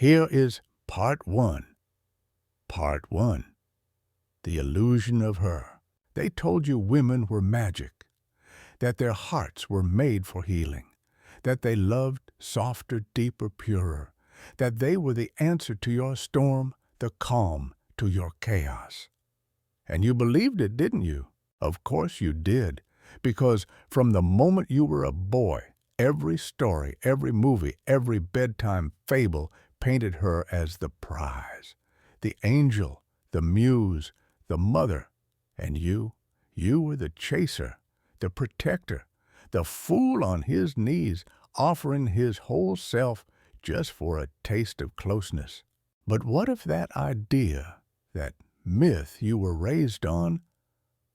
Here is part one. Part one. The illusion of her. They told you women were magic, that their hearts were made for healing, that they loved softer, deeper, purer, that they were the answer to your storm, the calm to your chaos. And you believed it, didn't you? Of course you did, because from the moment you were a boy, every story, every movie, every bedtime fable painted her as the prize, the angel, the muse, the mother. And you were the chaser, the protector, the fool on his knees, offering his whole self just for a taste of closeness. But what if that idea, that myth you were raised on,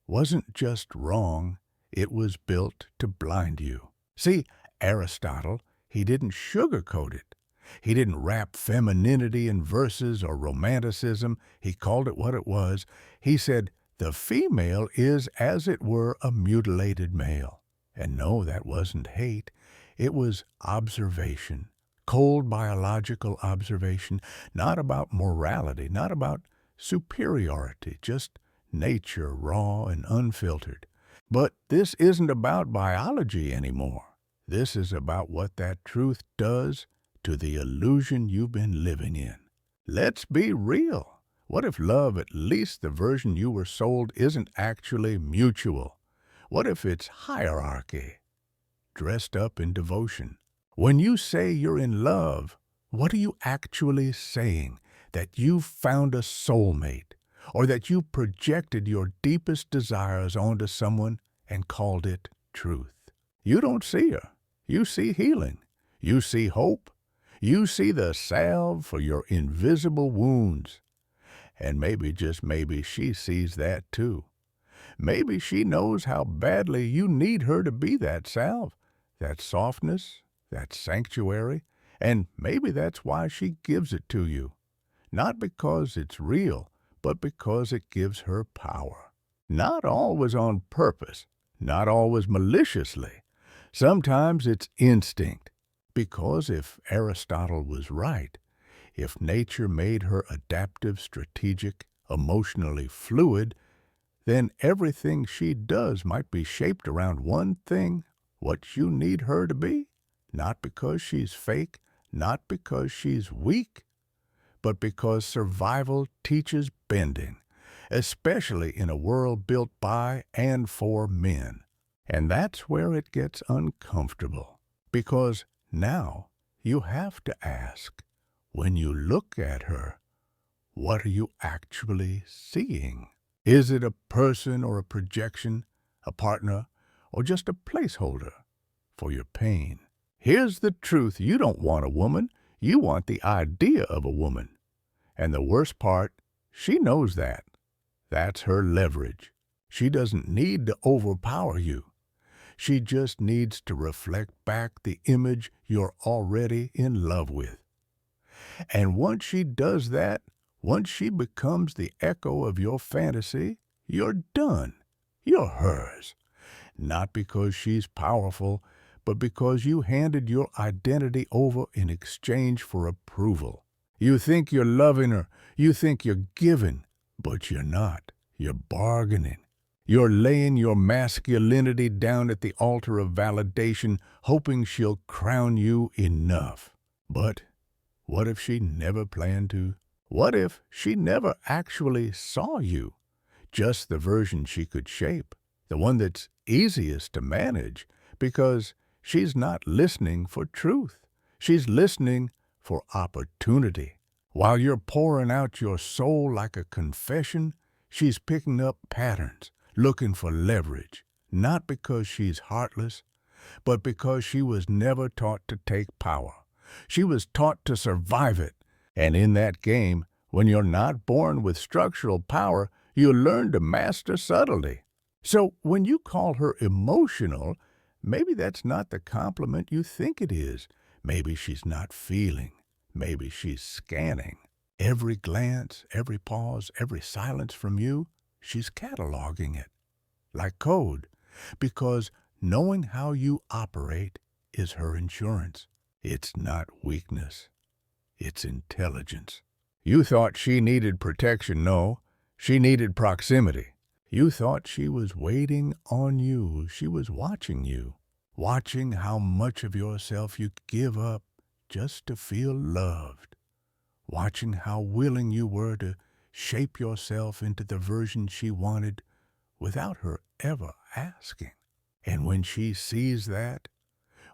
wasn't just wrong, it was built to blind you? See, Aristotle, he didn't sugarcoat it. He didn't wrap femininity in verses or romanticism. He called it what it was. He said, the female is, as it were, a mutilated male. And no, that wasn't hate. It was observation, cold biological observation, not about morality, not about superiority, just nature, raw and unfiltered. But this isn't about biology anymore. This is about what that truth does to the illusion you've been living in. Let's be real. What if love, at least the version you were sold, isn't actually mutual? What if it's hierarchy, dressed up in devotion? When you say you're in love, what are you actually saying? That you've found a soulmate, or that you projected your deepest desires onto someone and called it truth? You don't see her. You see healing. You see hope. You see the salve for your invisible wounds. And maybe, just maybe, she sees that too. Maybe she knows how badly you need her to be that salve, that softness, that sanctuary, and maybe that's why she gives it to you. Not because it's real, but because it gives her power. Not always on purpose, not always maliciously. Sometimes it's instinct. Because if Aristotle was right, if nature made her adaptive, strategic, emotionally fluid, then everything she does might be shaped around one thing, what you need her to be. Not because she's fake, not because she's weak, but because survival teaches bending, especially in a world built by and for men. And that's where it gets uncomfortable, because now you have to ask, when you look at her, what are you actually seeing? Is it a person or a projection, a partner, or just a placeholder for your pain? Here's the truth. You don't want a woman. You want the idea of a woman. And the worst part, she knows that. That's her leverage. She doesn't need to overpower you. She just needs to reflect back the image you're already in love with. And once she does that, once she becomes the echo of your fantasy, you're done. You're hers. Not because she's powerful, but because you handed your identity over in exchange for approval. You think you're loving her, you think you're giving, but you're not. You're bargaining. You're laying your masculinity down at the altar of validation, hoping she'll crown you enough. But what if she never planned to? What if she never actually saw you? Just the version she could shape, the one that's easiest to manage, because she's not listening for truth. She's listening for opportunity. While you're pouring out your soul like a confession, she's picking up patterns, looking for leverage, not because she's heartless, but because she was never taught to take power. She was taught to survive it. And in that game, when you're not born with structural power, you learn to master subtlety. So when you call her emotional, maybe that's not the compliment you think it is. Maybe she's not feeling. Maybe she's scanning. Every glance, every pause, every silence from you, she's cataloging it like code, because knowing how you operate is her insurance. It's not weakness. It's intelligence. You thought she needed protection. No, she needed proximity. You thought she was waiting on you. She was watching you, watching how much of yourself you give up just to feel loved, watching how willing you were to shape yourself into the version she wanted without her ever asking. And when she sees that,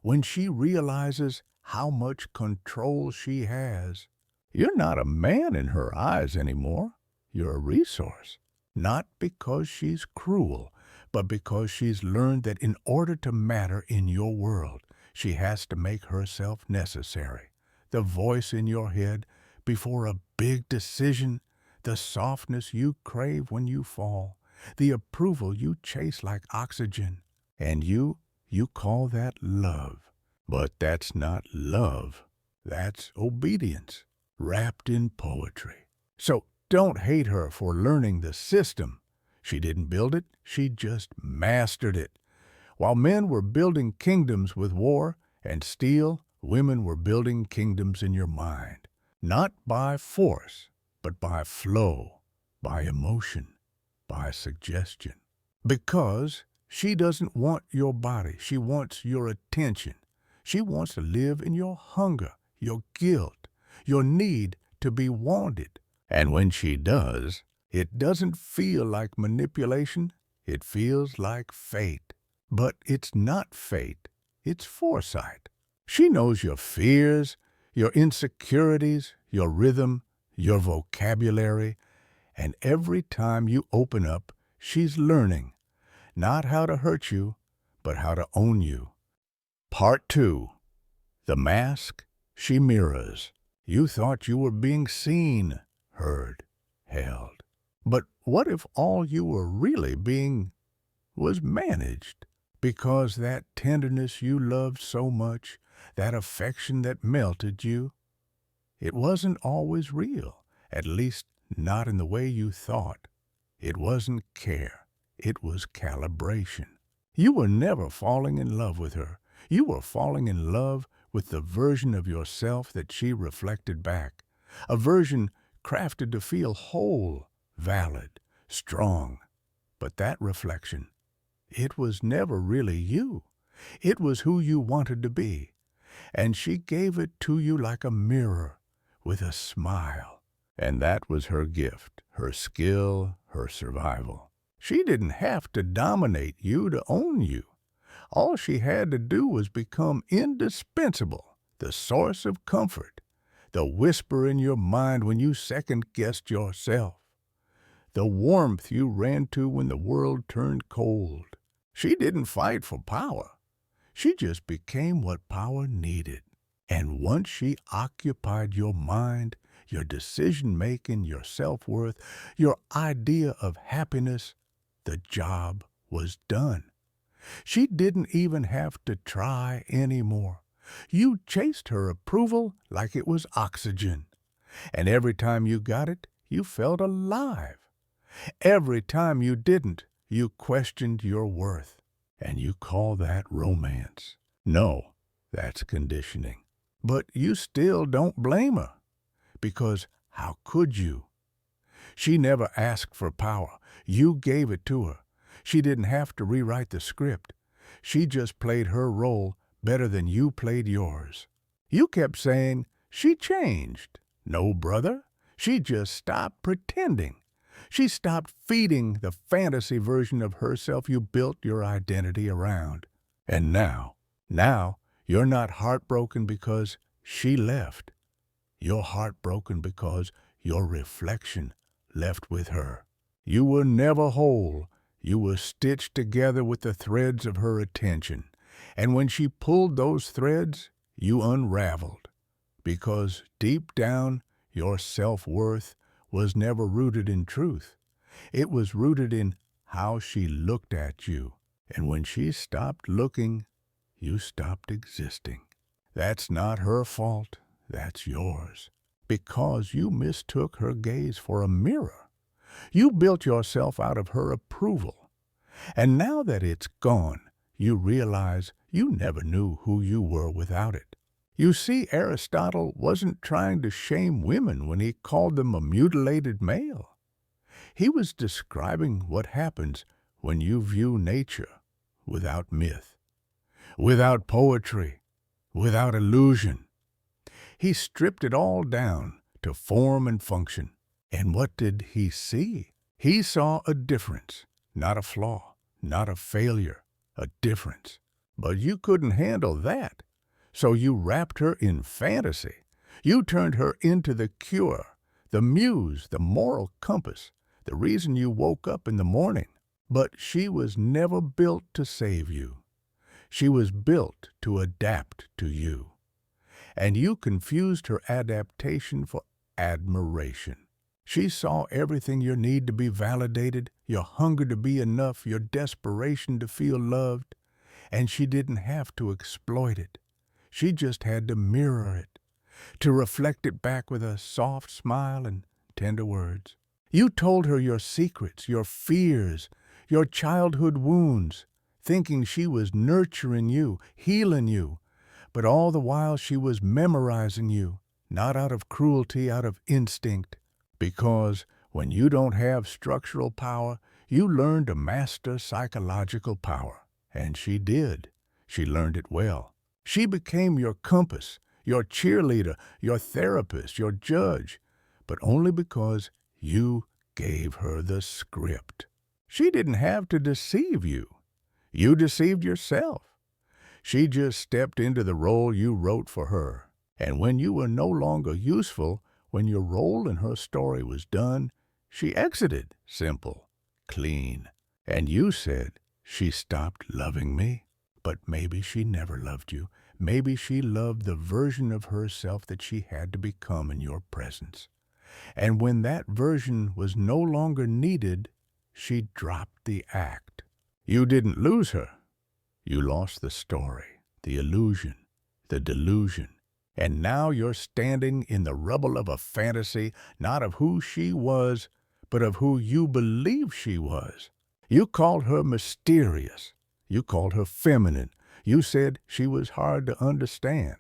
when she realizes how much control she has, you're not a man in her eyes anymore. You're a resource. Not because she's cruel, but because she's learned that in order to matter in your world, she has to make herself necessary. The voice in your head before a big decision, the softness you crave when you fall, the approval you chase like oxygen. And you call that love. But that's not love. That's obedience, wrapped in poetry. So don't hate her for learning the system. She didn't build it, she just mastered it. While men were building kingdoms with war and steel, women were building kingdoms in your mind. Not by force, but by flow, by emotion, by suggestion. Because she doesn't want your body, she wants your attention. She wants to live in your hunger, your guilt, your need to be wanted. And when she does, it doesn't feel like manipulation, it feels like fate. But it's not fate, it's foresight. She knows your fears, your insecurities, your rhythm, your vocabulary, and every time you open up, she's learning, not how to hurt you, but how to own you. Part 2. The mask she mirrors. You thought you were being seen, heard, held. But what if all you were really being was managed? Because that tenderness you loved so much, that affection that melted you, it wasn't always real, at least not in the way you thought. It wasn't care, it was calibration. You were never falling in love with her. You were falling in love with the version of yourself that she reflected back, a version crafted to feel whole, valid, strong. But that reflection, it was never really you. It was who you wanted to be. And she gave it to you like a mirror, with a smile. And that was her gift, her skill, her survival. She didn't have to dominate you to own you. All she had to do was become indispensable, the source of comfort, the whisper in your mind when you second-guessed yourself, the warmth you ran to when the world turned cold. She didn't fight for power. She just became what power needed. And once she occupied your mind, your decision-making, your self-worth, your idea of happiness, the job was done. She didn't even have to try anymore. You chased her approval like it was oxygen. And every time you got it, you felt alive. Every time you didn't, you questioned your worth. And you call that romance. No, that's conditioning. But you still don't blame her. Because how could you? She never asked for power. You gave it to her. She didn't have to rewrite the script. She just played her role better than you played yours. You kept saying, she changed. No, brother. She just stopped pretending. She stopped feeding the fantasy version of herself you built your identity around. And now you're not heartbroken because she left. You're heartbroken because your reflection left with her. You were never whole. You were stitched together with the threads of her attention. And when she pulled those threads, you unraveled. Because deep down, your self-worth was never rooted in truth. It was rooted in how she looked at you. And when she stopped looking, you stopped existing. That's not her fault. That's yours. Because you mistook her gaze for a mirror. You built yourself out of her approval. And now that it's gone, you realize you never knew who you were without it. You see, Aristotle wasn't trying to shame women when he called them a mutilated male. He was describing what happens when you view nature without myth, without poetry, without illusion. He stripped it all down to form and function. And what did he see? He saw a difference, not a flaw, not a failure, a difference. But you couldn't handle that, so you wrapped her in fantasy. You turned her into the cure, the muse, the moral compass, the reason you woke up in the morning. But she was never built to save you. She was built to adapt to you. And you confused her adaptation for admiration. She saw everything: your need to be validated, your hunger to be enough, your desperation to feel loved, and she didn't have to exploit it. She just had to mirror it, to reflect it back with a soft smile and tender words. You told her your secrets, your fears, your childhood wounds, thinking she was nurturing you, healing you, but all the while she was memorizing you, not out of cruelty, out of instinct. Because when you don't have structural power, you learn to master psychological power. And she did. She learned it well. She became your compass, your cheerleader, your therapist, your judge, but only because you gave her the script. She didn't have to deceive you. You deceived yourself. She just stepped into the role you wrote for her. And when you were no longer useful, when your role in her story was done, she exited, simple, clean. And you said, she stopped loving me. But maybe she never loved you. Maybe she loved the version of herself that she had to become in your presence. And when that version was no longer needed, she dropped the act. You didn't lose her. You lost the story, the illusion, the delusion. And now you're standing in the rubble of a fantasy, not of who she was, but of who you believed she was. You called her mysterious. You called her feminine. You said she was hard to understand.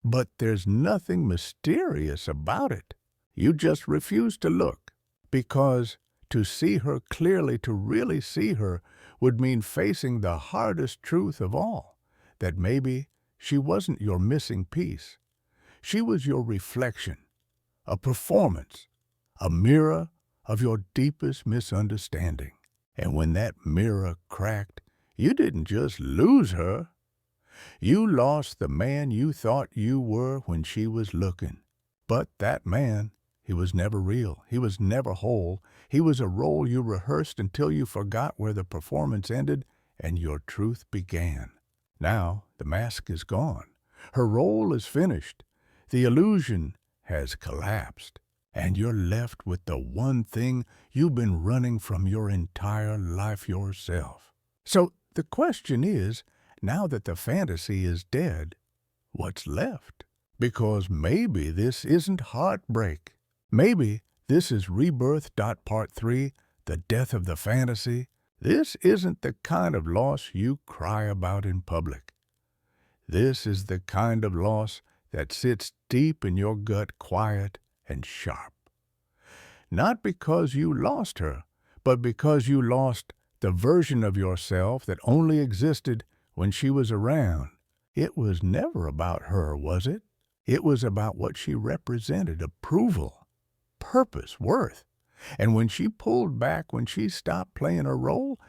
But there's nothing mysterious about it. You just refuse to look, because to see her clearly, to really see her, would mean facing the hardest truth of all, that maybe she wasn't your missing piece. She was your reflection, a performance, a mirror of your deepest misunderstanding. And when that mirror cracked, you didn't just lose her. You lost the man you thought you were when she was looking. But that man, he was never real. He was never whole. He was a role you rehearsed until you forgot where the performance ended and your truth began. Now the mask is gone. Her role is finished. The illusion has collapsed. And you're left with the one thing you've been running from your entire life: yourself. So the question is, now that the fantasy is dead, what's left? Because maybe this isn't heartbreak. Maybe this is rebirth. Part 3, the death of the fantasy. This isn't the kind of loss you cry about in public. This is the kind of loss that sits deep in your gut, quiet and sharp. Not because you lost her, but because you lost the version of yourself that only existed when she was around. It was never about her, was it? It was about what she represented: approval, purpose, worth. And when she pulled back, when she stopped playing her role,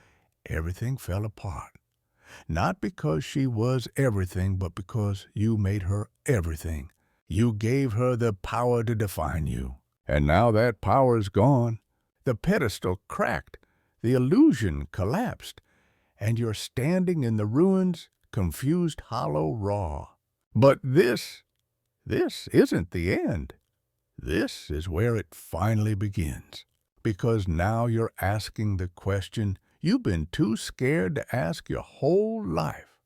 everything fell apart. Not because she was everything, but because you made her everything. You gave her the power to define you. And now that power's gone. The pedestal cracked. The illusion collapsed. And you're standing in the ruins, confused, hollow, raw. But this isn't the end. This is where it finally begins. Because now you're asking the question you've been too scared to ask your whole life.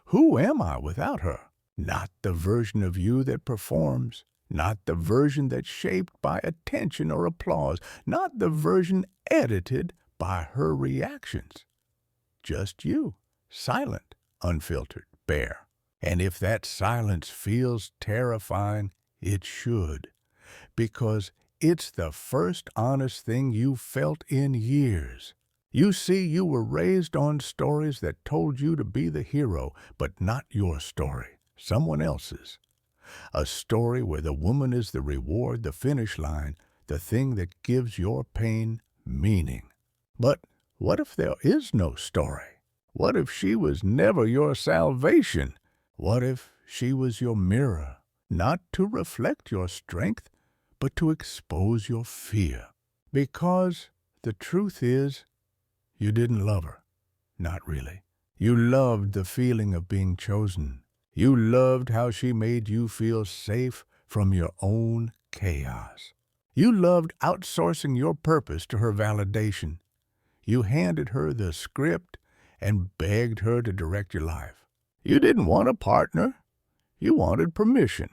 Who am I without her? Not the version of you that performs, not the version that's shaped by attention or applause, not the version edited by her reactions. Just you, silent, unfiltered, bare. And if that silence feels terrifying, it should, because it's the first honest thing you've felt in years. You see, you were raised on stories that told you to be the hero, but not your story, someone else's. A story where the woman is the reward, the finish line, the thing that gives your pain meaning. But what if there is no story? What if she was never your salvation? What if she was your mirror, not to reflect your strength, but to expose your fear? Because the truth is, you didn't love her. Not really. You loved the feeling of being chosen. You loved how she made you feel safe from your own chaos. You loved outsourcing your purpose to her validation. You handed her the script and begged her to direct your life. You didn't want a partner. You wanted permission.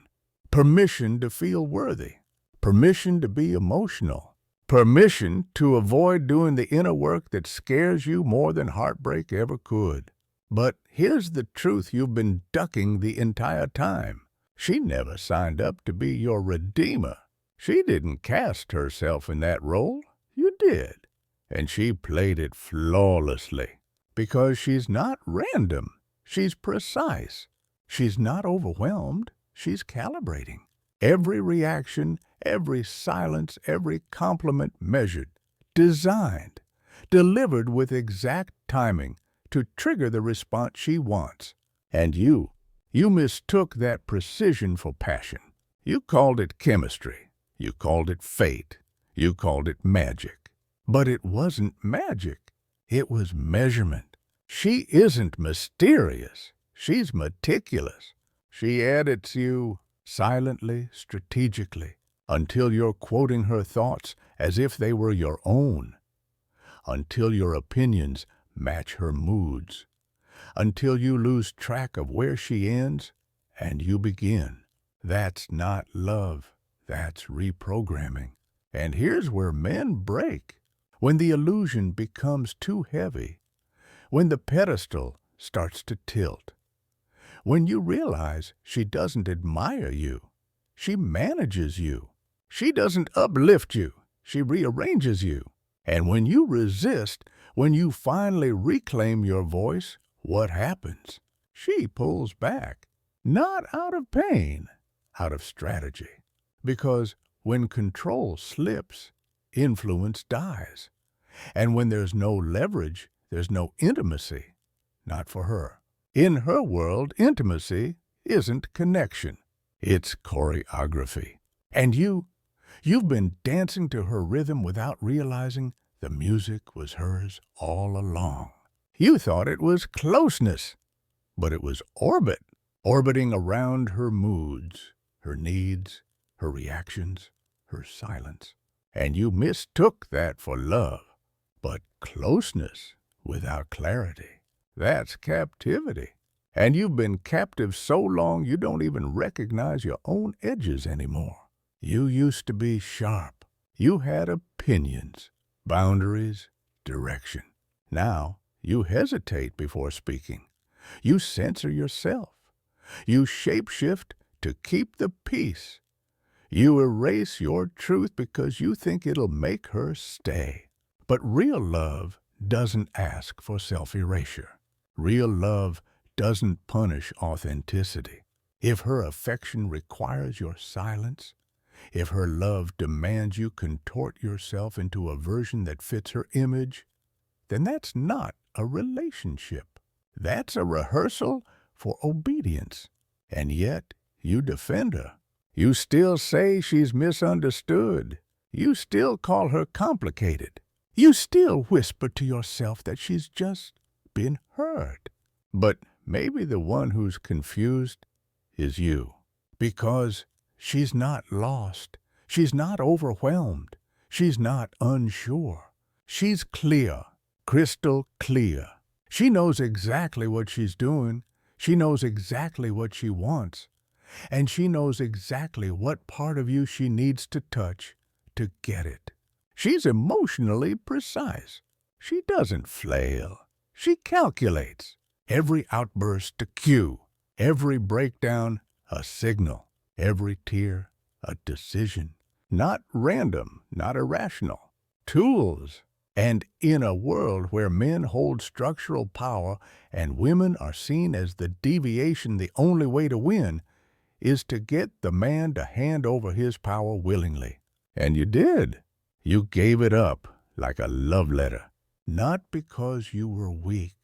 Permission to feel worthy. Permission to be emotional. Permission to avoid doing the inner work that scares you more than heartbreak ever could. But here's the truth you've been ducking the entire time. She never signed up to be your redeemer. She didn't cast herself in that role. You did. And she played it flawlessly. Because she's not random. She's precise. She's not overwhelmed. She's calibrating. Every reaction, every silence, every compliment measured, designed, delivered with exact timing to trigger the response she wants. And you mistook that precision for passion. You called it chemistry. You called it fate. You called it magic. But it wasn't magic. It was measurement. She isn't mysterious. She's meticulous. She edits you silently, strategically, until you're quoting her thoughts as if they were your own, until your opinions match her moods, until you lose track of where she ends and you begin. That's not love. That's reprogramming. And here's where men break. When the illusion becomes too heavy, when the pedestal starts to tilt, when you realize she doesn't admire you, she manages you. She doesn't uplift you, she rearranges you. And when you resist, when you finally reclaim your voice, what happens? She pulls back, not out of pain, out of strategy. Because when control slips, influence dies. And when there's no leverage, there's no intimacy. Not for her. In her world, intimacy isn't connection. It's choreography. And you've been dancing to her rhythm without realizing the music was hers all along. You thought it was closeness, but it was orbit, orbiting around her moods, her needs, her reactions, her silence. And you mistook that for love. But closeness without clarity, that's captivity. And you've been captive so long you don't even recognize your own edges anymore. You used to be sharp. You had opinions, boundaries, direction. Now you hesitate before speaking. You censor yourself. You shapeshift to keep the peace. You erase your truth because you think it'll make her stay. But real love doesn't ask for self-erasure. Real love doesn't punish authenticity. If her affection requires your silence, if her love demands you contort yourself into a version that fits her image, then that's not a relationship. That's a rehearsal for obedience. And yet, you defend her. You still say she's misunderstood. You still call her complicated. You still whisper to yourself that she's just been hurt. But maybe the one who's confused is you. Because she's not lost. She's not overwhelmed. She's not unsure. She's clear, crystal clear. She knows exactly what she's doing. She knows exactly what she wants. And she knows exactly what part of you she needs to touch to get it. She's emotionally precise. She doesn't flail. She calculates. Every outburst a cue. Every breakdown, a signal. Every tear, a decision. Not random, not irrational. Tools. And in a world where men hold structural power and women are seen as the deviation, the only way to win is to get the man to hand over his power willingly. And you did. You gave it up like a love letter. Not because you were weak,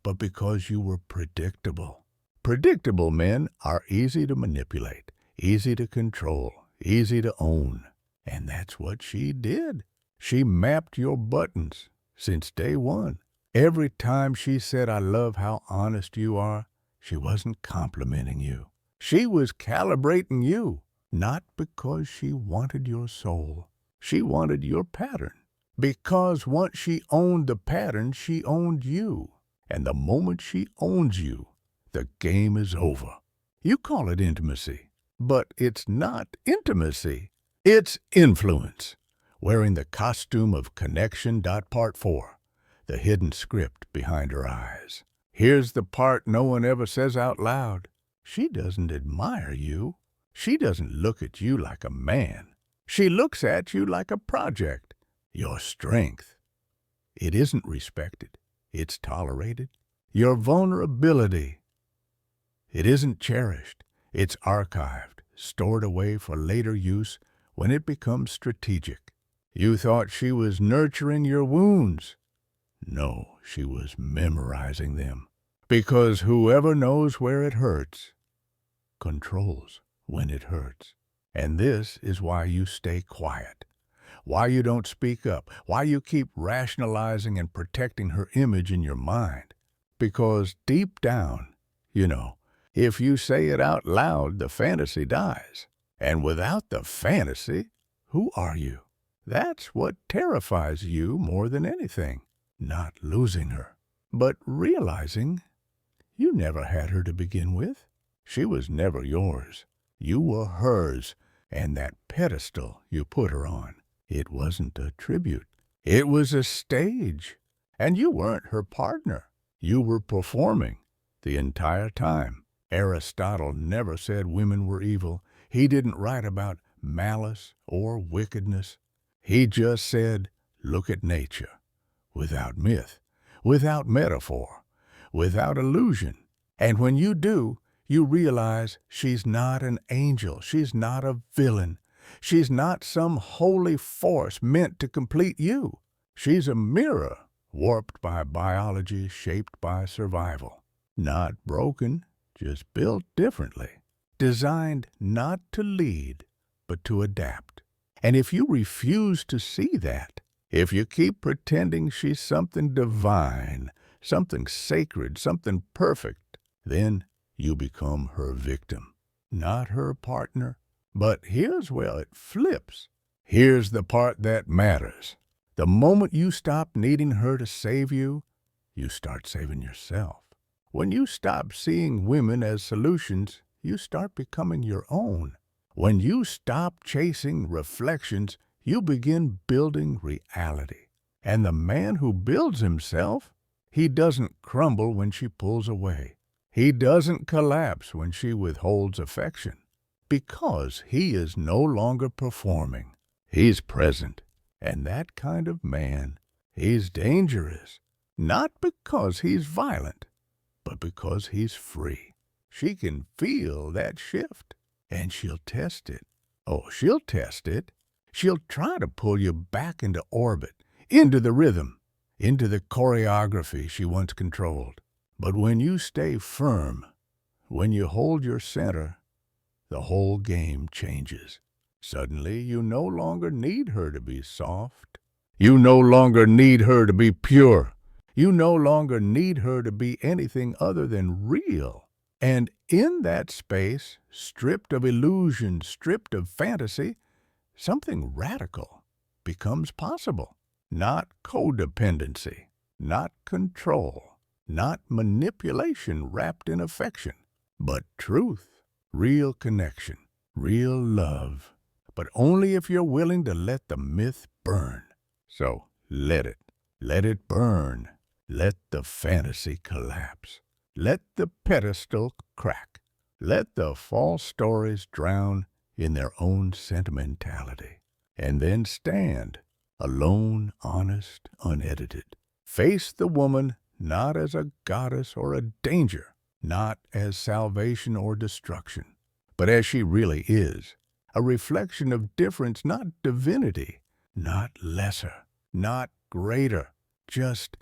but because you were predictable. Predictable men are easy to manipulate, easy to control, easy to own. And that's what she did. She mapped your buttons since day one. Every time she said, "I love how honest you are," she wasn't complimenting you. She was calibrating you, not because she wanted your soul. She wanted your pattern. Because once she owned the pattern, she owned you. And the moment she owns you, the game is over. You call it intimacy, but it's not intimacy. It's influence. Wearing the costume of connection. Part 4. The hidden script behind her eyes. Here's the part no one ever says out loud. She doesn't admire you. She doesn't look at you like a man. She looks at you like a project. Your strength. It isn't respected. It's tolerated. Your vulnerability. It isn't cherished. It's archived, stored away for later use when it becomes strategic. You thought she was nurturing your wounds. No, she was memorizing them. Because whoever knows where it hurts controls when it hurts. And this is why you stay quiet, why you don't speak up, why you keep rationalizing and protecting her image in your mind. Because deep down, if you say it out loud, the fantasy dies. And without the fantasy, who are you? That's what terrifies you more than anything. Not losing her, but realizing you never had her to begin with. She was never yours. You were hers, and that pedestal you put her on, it wasn't a tribute. It was a stage, and you weren't her partner. You were performing the entire time. Aristotle never said women were evil. He didn't write about malice or wickedness. He just said, look at nature, without myth, without metaphor, without illusion. And when you do, you realize she's not an angel. She's not a villain. She's not some holy force meant to complete you. She's a mirror, warped by biology, shaped by survival. Not broken, just built differently. Designed not to lead, but to adapt. And if you refuse to see that, if you keep pretending she's something divine, something sacred, something perfect, then you become her victim, not her partner. But here's where it flips. Here's the part that matters. The moment you stop needing her to save you, you start saving yourself. When you stop seeing women as solutions, you start becoming your own. When you stop chasing reflections, you begin building reality. And the man who builds himself, he doesn't crumble when she pulls away. He doesn't collapse when she withholds affection. Because he is no longer performing. He's present. And that kind of man, he's dangerous. Not because he's violent, but because he's free. She can feel that shift. And she'll test it. Oh, she'll test it. She'll try to pull you back into orbit, into the rhythm, into the choreography she once controlled. But when you stay firm, when you hold your center, the whole game changes. Suddenly, you no longer need her to be soft. You no longer need her to be pure. You no longer need her to be anything other than real. And in that space, stripped of illusion, stripped of fantasy, something radical becomes possible. Not codependency, not control, not manipulation wrapped in affection, but truth, real connection, real love. But only if you're willing to let the myth burn. So let it burn. Let the fantasy collapse. Let the pedestal crack. Let the false stories drown in their own sentimentality, and then stand, alone, honest, unedited. Face the woman not as a goddess or a danger, not as salvation or destruction, but as she really is, a reflection of difference, not divinity, not lesser, not greater, just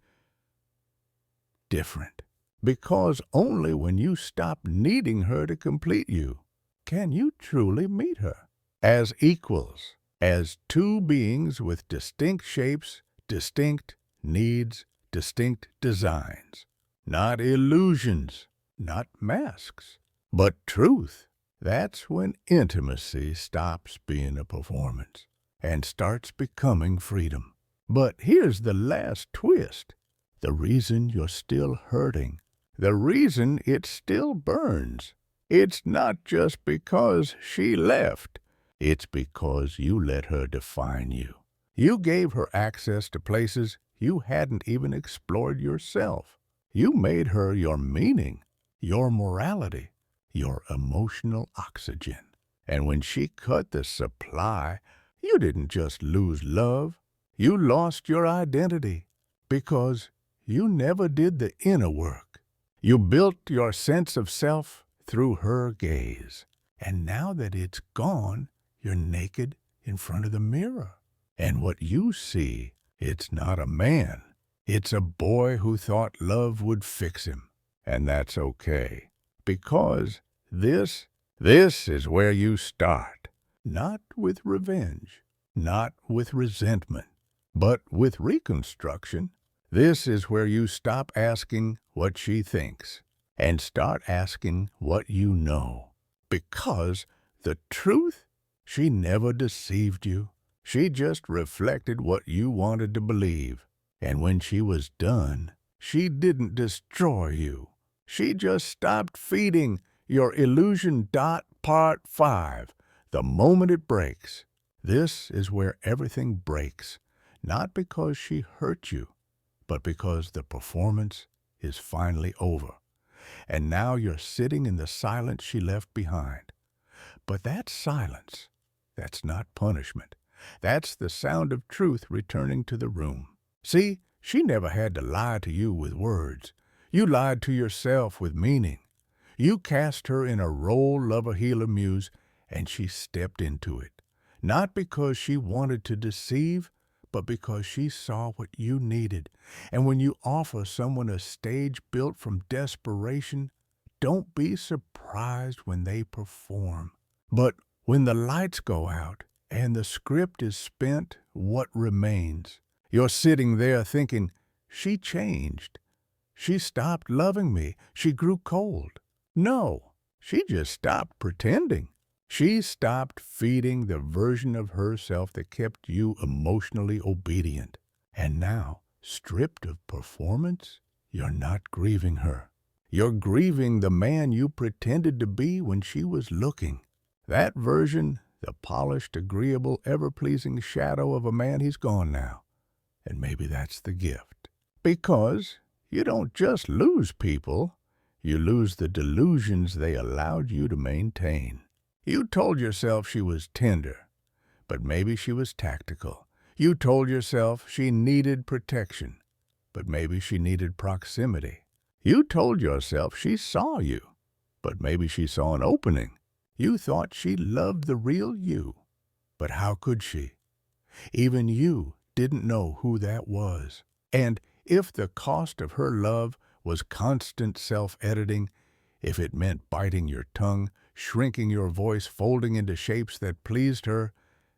different. Because only when you stop needing her to complete you can you truly meet her as equals, as two beings with distinct shapes, distinct needs, distinct designs. Not illusions, not masks, but truth. That's when intimacy stops being a performance and starts becoming freedom. But here's the last twist. The reason you're still hurting, the reason it still burns, it's not just because she left. It's because you let her define you. You gave her access to places you hadn't even explored yourself. You made her your meaning, your morality, your emotional oxygen. And when she cut the supply, you didn't just lose love, you lost your identity because you never did the inner work. You built your sense of self through her gaze. And now that it's gone, you're naked in front of the mirror. And what you see, it's not a man. It's a boy who thought love would fix him. And that's okay. Because this is where you start. Not with revenge, not with resentment, but with reconstruction. This is where you stop asking what she thinks and start asking what you know. Because the truth, she never deceived you. She just reflected what you wanted to believe. And when she was done, she didn't destroy you. She just stopped feeding your illusion. Part 5. The moment it breaks. This is where everything breaks. Not because she hurt you, but because the performance is finally over. And now you're sitting in the silence she left behind. But that silence, that's not punishment. That's the sound of truth returning to the room. See, she never had to lie to you with words. You lied to yourself with meaning. You cast her in a role lover, healer, muse, and she stepped into it. Not because she wanted to deceive, but because she saw what you needed. And when you offer someone a stage built from desperation, don't be surprised when they perform. But when the lights go out and the script is spent, what remains? You're sitting there thinking, she changed. She stopped loving me. She grew cold. No, she just stopped pretending. She stopped feeding the version of herself that kept you emotionally obedient. And now, stripped of performance, you're not grieving her. You're grieving the man you pretended to be when she was looking. That version, the polished, agreeable, ever-pleasing shadow of a man, he's gone now. And maybe that's the gift. Because you don't just lose people, you lose the delusions they allowed you to maintain. You told yourself she was tender, but maybe she was tactical. You told yourself she needed protection, but maybe she needed proximity. You told yourself she saw you, but maybe she saw an opening. You thought she loved the real you, but how could she? Even you didn't know who that was. And if the cost of her love was constant self-editing, if it meant biting your tongue, shrinking your voice, folding into shapes that pleased her,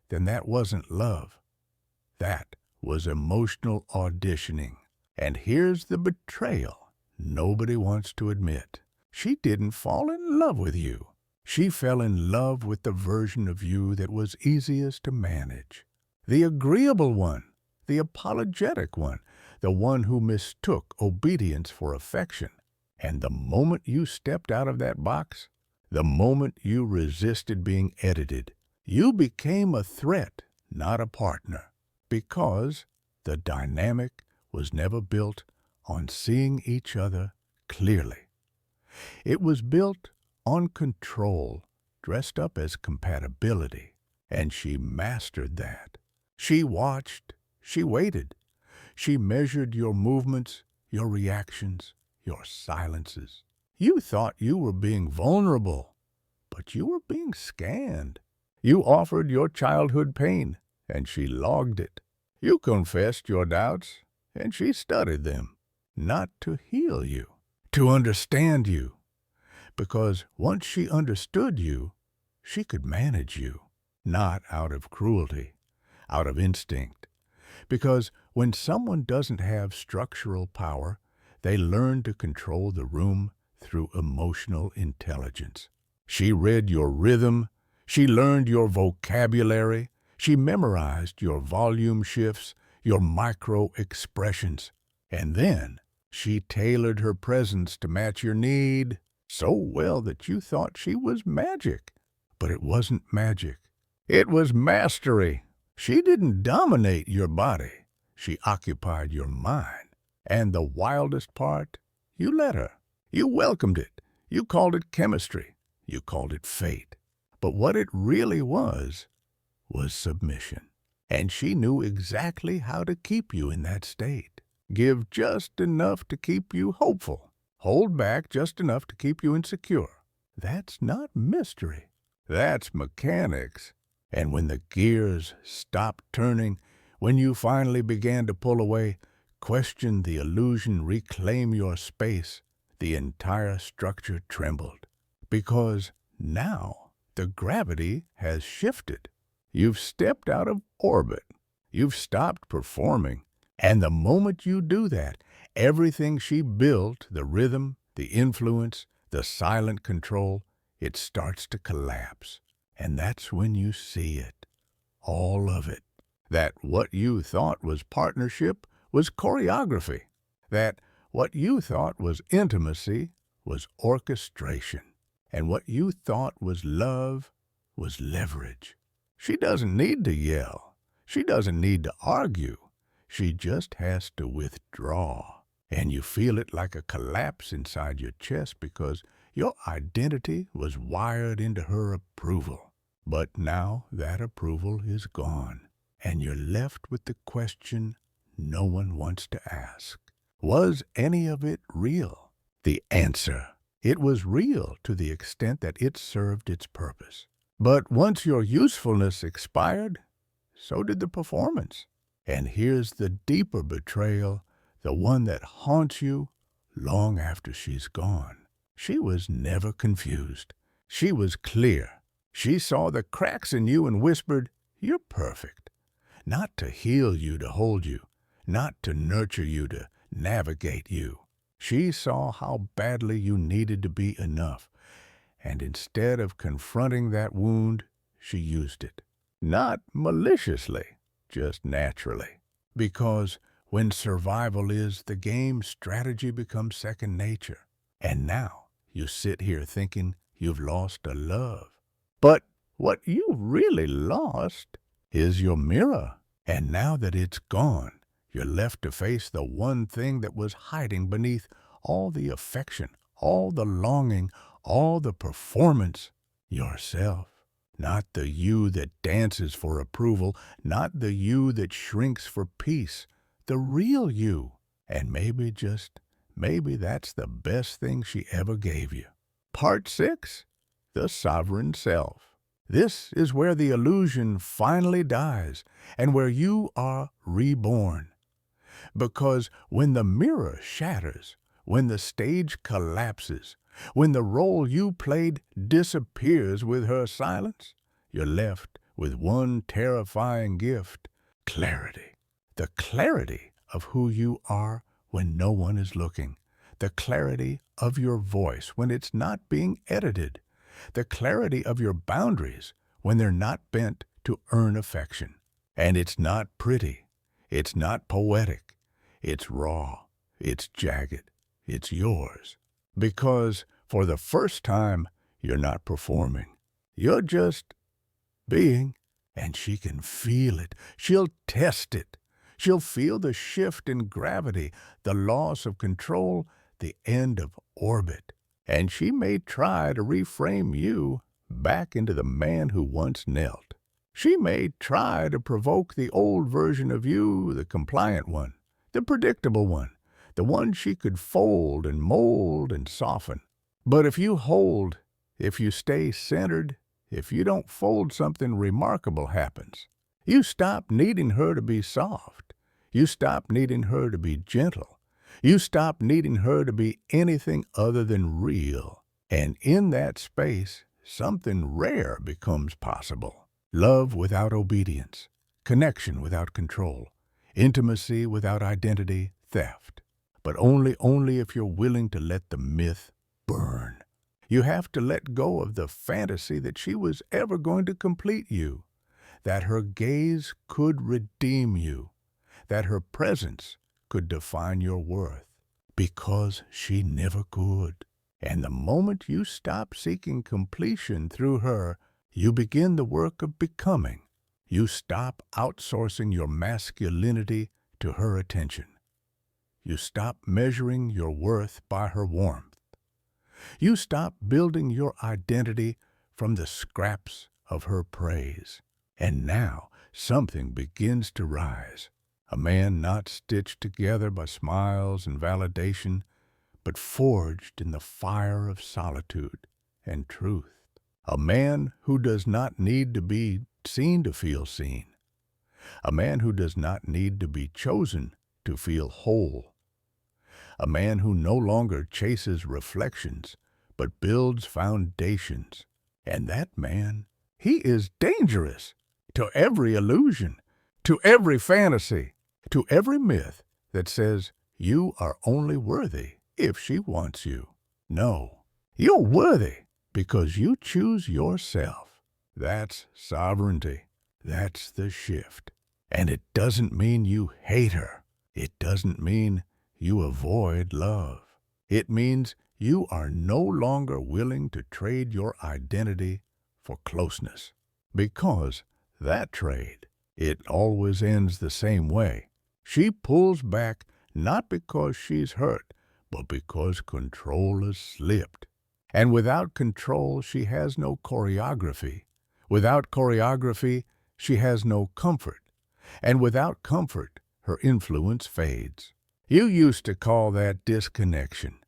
then that wasn't love. That was emotional auditioning. And here's the betrayal nobody wants to admit. She didn't fall in love with you. She fell in love with the version of you that was easiest to manage. The agreeable one, the apologetic one, the one who mistook obedience for affection. And the moment you stepped out of that box, the moment you resisted being edited, you became a threat, not a partner, because the dynamic was never built on seeing each other clearly. It was built on control, dressed up as compatibility, and she mastered that. She watched, she waited, she measured your movements, your reactions, your silences. You thought you were being vulnerable, but you were being scanned. You offered your childhood pain, and she logged it. You confessed your doubts, and she studied them, not to heal you, to understand you, because once she understood you, she could manage you, not out of cruelty, out of instinct. Because when someone doesn't have structural power, they learn to control the room through emotional intelligence. She read your rhythm, she learned your vocabulary, she memorized your volume shifts, your micro expressions, and then she tailored her presence to match your need so well that you thought she was magic. But it wasn't magic. It was mastery. She didn't dominate your body. She occupied your mind. And the wildest part, you let her. You welcomed it. You called it chemistry. You called it fate. But what it really was submission. And she knew exactly how to keep you in that state. Give just enough to keep you hopeful. Hold back just enough to keep you insecure. That's not mystery. That's mechanics. And when the gears stopped turning, when you finally began to pull away, question the illusion, reclaim your space, the entire structure trembled. Because now the gravity has shifted. You've stepped out of orbit. You've stopped performing. And the moment you do that, everything she built, the rhythm, the influence, the silent control, it starts to collapse. And that's when you see it, all of it. That what you thought was partnership was choreography. That what you thought was intimacy was orchestration. And what you thought was love was leverage. She doesn't need to yell. She doesn't need to argue. She just has to withdraw. And you feel it like a collapse inside your chest because your identity was wired into her approval. But now that approval is gone, and you're left with the question no one wants to ask. Was any of it real? The answer: it was real to the extent that it served its purpose. But once your usefulness expired, so did the performance. And here's the deeper betrayal, the one that haunts you long after she's gone. She was never confused. She was clear. She saw the cracks in you and whispered, "You're perfect." Not to heal you, to hold you. Not to nurture you, to navigate you. She saw how badly you needed to be enough. And instead of confronting that wound, she used it. Not maliciously, just naturally. Because when survival is the game, strategy becomes second nature. And now you sit here thinking you've lost a love. But what you really lost is your mirror. And now that it's gone, you're left to face the one thing that was hiding beneath all the affection, all the longing, all the performance. Yourself. Not the you that dances for approval, not the you that shrinks for peace. The real you. And maybe, just maybe, that's the best thing she ever gave you. Part 6. The Sovereign Self. This is where the illusion finally dies and where you are reborn. Because when the mirror shatters, when the stage collapses, when the role you played disappears with her silence, you're left with one terrifying gift: clarity. The clarity of who you are when no one is looking. The clarity of your voice when it's not being edited. The clarity of your boundaries when they're not bent to earn affection. And it's not pretty. It's not poetic. It's raw. It's jagged. It's yours. Because for the first time, you're not performing. You're just being. And she can feel it. She'll test it. She'll feel the shift in gravity, the loss of control, the end of orbit. and she may try to reframe you back into the man who once knelt. She may try to provoke the old version of you, the compliant one, the predictable one, the one she could fold and mold and soften. But if you hold, if you stay centered, if you don't fold, something remarkable happens. You stop needing her to be soft. You stop needing her to be gentle. You stop needing her to be anything other than real. And in that space, something rare becomes possible. Love without obedience, connection without control, intimacy without identity, theft. But only if you're willing to let the myth burn. You have to let go of the fantasy that she was ever going to complete you, that her gaze could redeem you, that her presence could define your worth, because she never could. And the moment you stop seeking completion through her, you begin the work of becoming. You stop outsourcing your masculinity to her attention. You stop measuring your worth by her warmth. You stop building your identity from the scraps of her praise. And now something begins to rise. A man not stitched together by smiles and validation, but forged in the fire of solitude and truth. A man who does not need to be seen to feel seen. A man who does not need to be chosen to feel whole. A man who no longer chases reflections, but builds foundations. And that man, he is dangerous to every illusion, to every fantasy, to every myth that says you are only worthy if she wants you. No, you're worthy because you choose yourself. That's sovereignty. That's the shift. And it doesn't mean you hate her. It doesn't mean you avoid love. It means you are no longer willing to trade your identity for closeness. Because that trade, it always ends the same way. She pulls back not because she's hurt, but because control has slipped. And without control, she has no choreography. Without choreography, she has no comfort. And without comfort, her influence fades. You used to call that disconnection.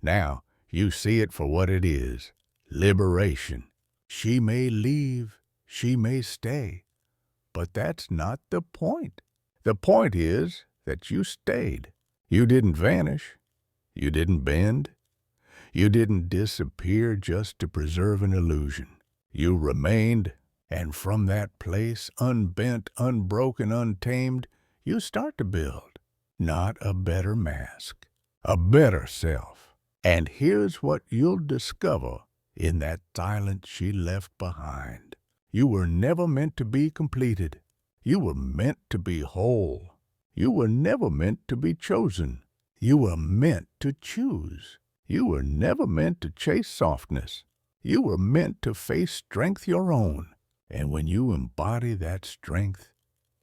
Now, you see it for what it is, liberation. She may leave, she may stay, but that's not the point. The point is that you stayed. You didn't vanish. You didn't bend. You didn't disappear just to preserve an illusion. You remained, and from that place, unbent, unbroken, untamed, you start to build. Not a better mask, a better self. And here's what you'll discover in that silence she left behind. You were never meant to be completed. You were meant to be whole. You were never meant to be chosen. You were meant to choose. You were never meant to chase softness. You were meant to face strength your own. And when you embody that strength,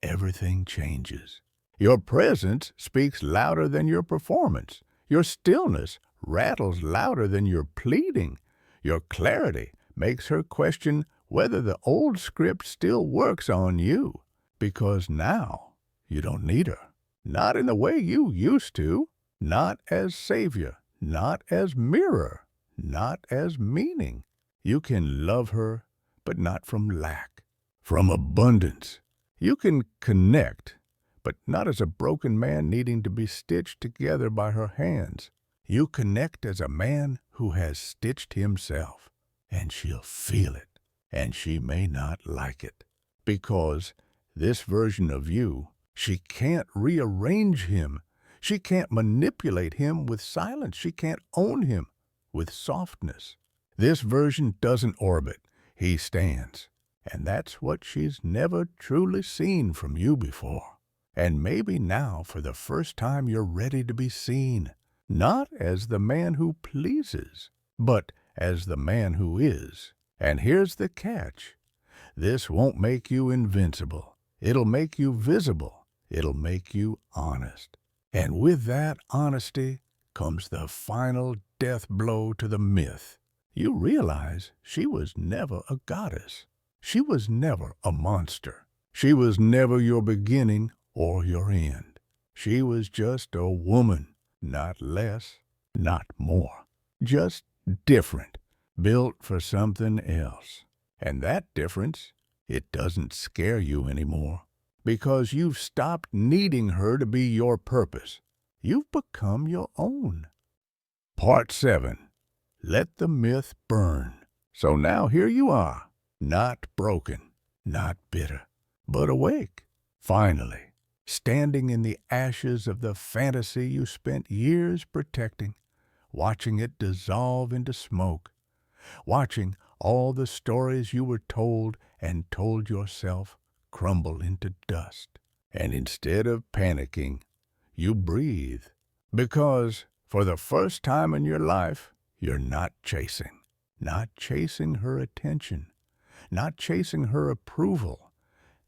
everything changes. Your presence speaks louder than your performance. Your stillness rattles louder than your pleading. Your clarity makes her question whether the old script still works on you. Because now you don't need her. Not in the way you used to. Not as savior. Not as mirror. Not as meaning. You can love her, but not from lack. From abundance. You can connect, but not as a broken man needing to be stitched together by her hands. You connect as a man who has stitched himself, and she'll feel it, and she may not like it. Because this version of you, she can't rearrange him. She can't manipulate him with silence. She can't own him with softness. This version doesn't orbit. He stands. And that's what she's never truly seen from you before. And maybe now, for the first time, you're ready to be seen, not as the man who pleases, but as the man who is. And here's the catch. This won't make you invincible. It'll make you visible. It'll make you honest. And with that honesty comes the final death blow to the myth. You realize she was never a goddess. She was never a monster. She was never your beginning or your end. She was just a woman, not less, not more. Just different, built for something else. And that difference, it doesn't scare you anymore, because you've stopped needing her to be your purpose. You've become your own. Part 7. Let the myth burn. So now here you are, not broken, not bitter, but awake, finally, standing in the ashes of the fantasy you spent years protecting, watching it dissolve into smoke, watching all the stories you were told and told yourself crumble into dust. And instead of panicking, you breathe, because for the first time in your life, you're not chasing her attention, not chasing her approval,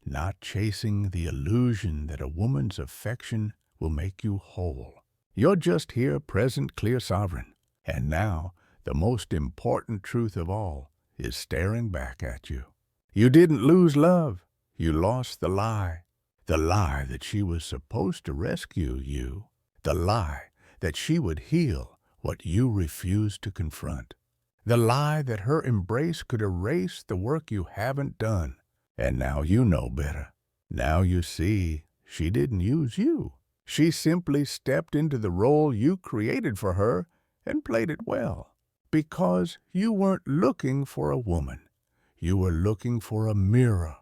not chasing the illusion that a woman's affection will make you whole. You're just here, present, clear, sovereign. And now, the most important truth of all is staring back at you. You didn't lose love. You lost the lie that she was supposed to rescue you, the lie that she would heal what you refused to confront, the lie that her embrace could erase the work you haven't done. And now you know better. Now you see she didn't use you. She simply stepped into the role you created for her and played it well, because you weren't looking for a woman. You were looking for a mirror,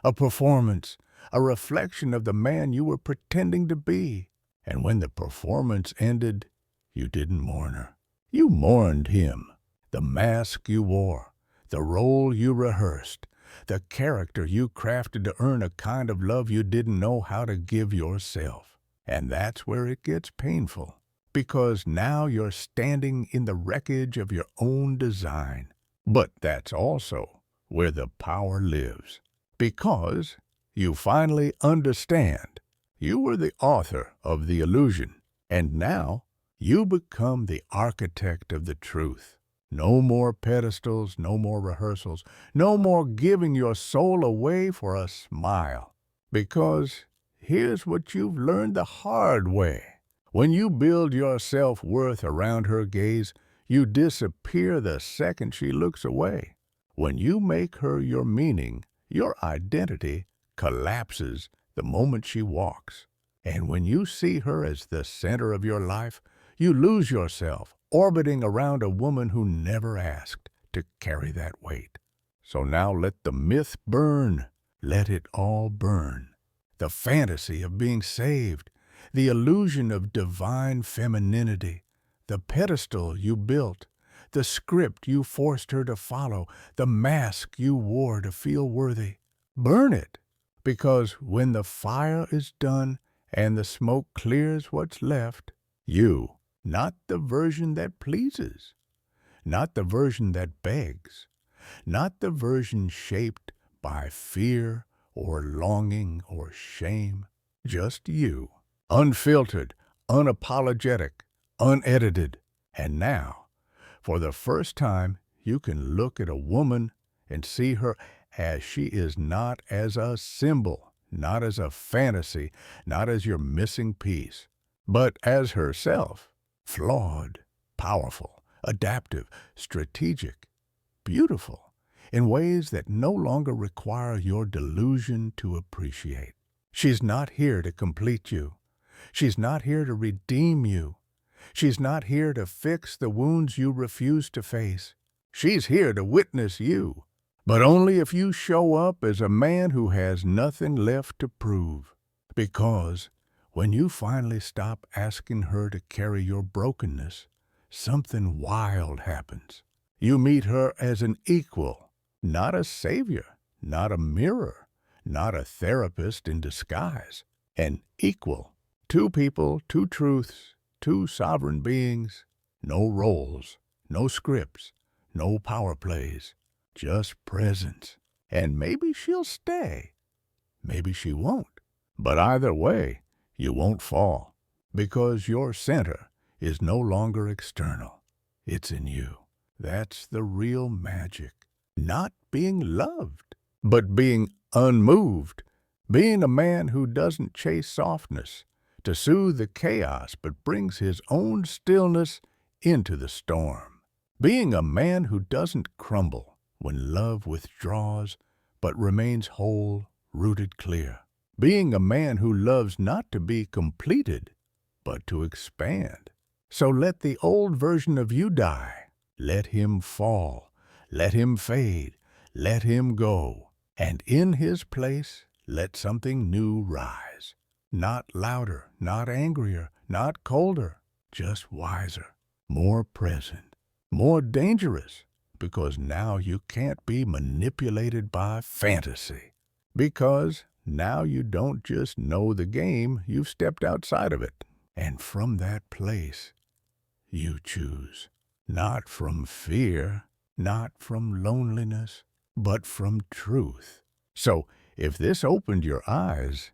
a performance, a reflection of the man you were pretending to be. And when the performance ended, you didn't mourn her. You mourned him, the mask you wore, the role you rehearsed, the character you crafted to earn a kind of love you didn't know how to give yourself. And that's where it gets painful, because now you're standing in the wreckage of your own design. But that's also where the power lives, because you finally understand you were the author of the illusion, and now you become the architect of the truth. No more pedestals, no more rehearsals, no more giving your soul away for a smile. Because here's what you've learned the hard way. When you build your self-worth around her gaze, you disappear the second she looks away. When you make her your meaning, your identity collapses the moment she walks. And when you see her as the center of your life, you lose yourself, orbiting around a woman who never asked to carry that weight. So now let the myth burn. Let it all burn. The fantasy of being saved, the illusion of divine femininity, the pedestal you built, the script you forced her to follow, the mask you wore to feel worthy. Burn it, because when the fire is done and the smoke clears what's left, you, not the version that pleases, not the version that begs, not the version shaped by fear or longing or shame, just you, unfiltered, unapologetic, unedited. And now, for the first time, you can look at a woman and see her as she is, not as a symbol, not as a fantasy, not as your missing piece, but as herself, flawed, powerful, adaptive, strategic, beautiful, in ways that no longer require your delusion to appreciate. She's not here to complete you. She's not here to redeem you. She's not here to fix the wounds you refuse to face. She's here to witness you, but only if you show up as a man who has nothing left to prove. Because when you finally stop asking her to carry your brokenness, something wild happens. You meet her as an equal, not a savior, not a mirror, not a therapist in disguise. An equal. Two people, two truths, two sovereign beings, no roles, no scripts, no power plays, just presence. And maybe she'll stay. Maybe she won't. But either way, you won't fall, because your center is no longer external. It's in you. That's the real magic. Not being loved, but being unmoved. Being a man who doesn't chase softness to soothe the chaos, but brings his own stillness into the storm. Being a man who doesn't crumble when love withdraws, but remains whole, rooted clear. Being a man who loves not to be completed, but to expand. So let the old version of you die. Let him fall. Let him fade. Let him go. And in his place, let something new rise. Not louder, not angrier, not colder, just wiser, more present, more dangerous, because now you can't be manipulated by fantasy. Because now you don't just know the game, you've stepped outside of it. And from that place, you choose. Not from fear, not from loneliness, but from truth. So, if this opened your eyes,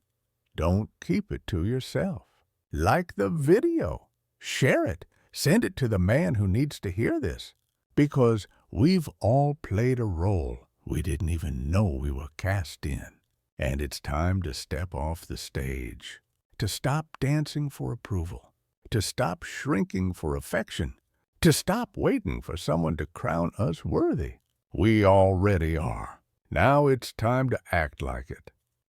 don't keep it to yourself. Like the video. Share it. Send it to the man who needs to hear this. Because we've all played a role we didn't even know we were cast in. And it's time to step off the stage. To stop dancing for approval. To stop shrinking for affection. To stop waiting for someone to crown us worthy. We already are. Now it's time to act like it.